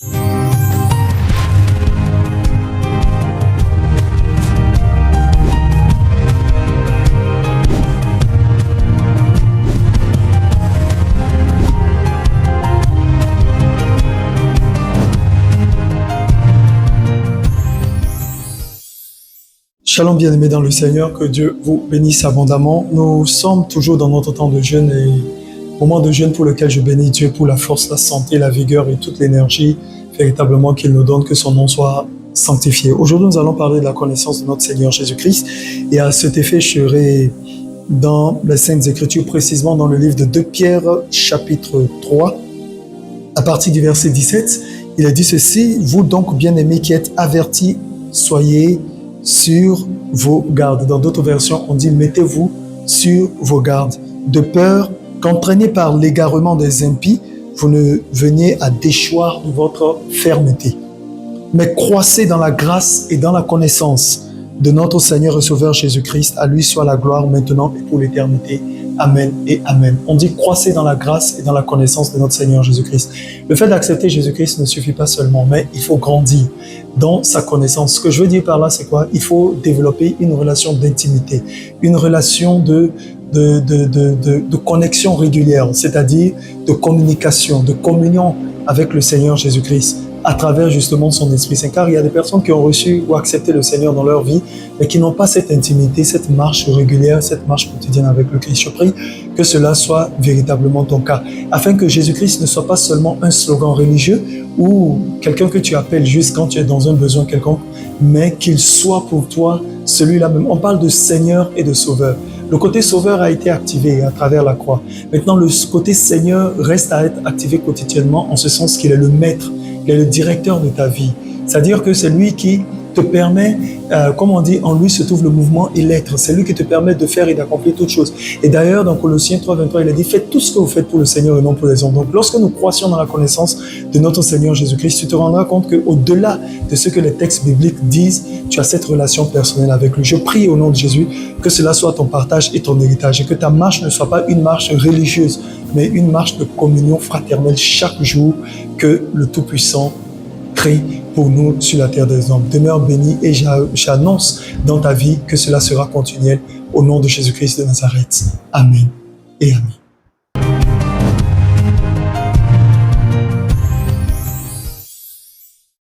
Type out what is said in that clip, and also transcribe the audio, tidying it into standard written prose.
Shalom bien-aimés dans le Seigneur, que Dieu vous bénisse abondamment. Nous sommes toujours dans notre temps de jeûne et moment de jeûne pour lequel je bénis Dieu pour la force, la santé, la vigueur et toute l'énergie véritablement qu'il nous donne, que son nom soit sanctifié. Aujourd'hui, nous allons parler de la connaissance de notre Seigneur Jésus-Christ et à cet effet, je serai dans les Saintes Écritures, précisément dans le livre de 2 Pierre, chapitre 3, à partir du verset 17. Il a dit ceci: « Vous donc, bien-aimés qui êtes avertis, soyez sur vos gardes. » Dans d'autres versions, on dit « mettez-vous sur vos gardes, de peur qu'entraînés par l'égarement des impies, vous ne veniez à déchoir de votre fermeté. Mais croissez dans la grâce et dans la connaissance de notre Seigneur et Sauveur Jésus-Christ. À lui soit la gloire maintenant et pour l'éternité. Amen et Amen. » On dit croissez dans la grâce et dans la connaissance de notre Seigneur Jésus-Christ. Le fait d'accepter Jésus-Christ ne suffit pas seulement, mais il faut grandir dans sa connaissance. Ce que je veux dire par là, c'est quoi? Il faut développer une relation d'intimité, une relation de connexion régulière, c'est-à-dire de communication, de communion avec le Seigneur Jésus-Christ, à travers justement son Esprit Saint. Car il y a des personnes qui ont reçu ou accepté le Seigneur dans leur vie, mais qui n'ont pas cette intimité, cette marche régulière, cette marche quotidienne avec le Christ. Je prie que cela soit véritablement ton cas, afin que Jésus-Christ ne soit pas seulement un slogan religieux ou quelqu'un que tu appelles juste quand tu es dans un besoin quelconque, mais qu'il soit pour toi celui-là même. On parle de Seigneur et de Sauveur. Le côté Sauveur a été activé à travers la croix. Maintenant, le côté Seigneur reste à être activé quotidiennement, en ce sens qu'il est le maître, il est le directeur de ta vie. C'est-à-dire que c'est lui qui te permet, comme on dit, en lui se trouve le mouvement et l'être. C'est lui qui te permet de faire et d'accomplir toutes choses. Et d'ailleurs, dans Colossiens 3, 23, il a dit « Faites tout ce que vous faites pour le Seigneur et non pour les hommes. » Donc, lorsque nous croissions dans la connaissance de notre Seigneur Jésus-Christ, tu te rendras compte qu'au-delà de ce que les textes bibliques disent, tu as cette relation personnelle avec lui. Je prie au nom de Jésus que cela soit ton partage et ton héritage, et que ta marche ne soit pas une marche religieuse, mais une marche de communion fraternelle chaque jour que le Tout-Puissant crée pour nous sur la terre des hommes. Demeure béni et j'annonce dans ta vie que cela sera continuel au nom de Jésus-Christ de Nazareth. Amen et Amen.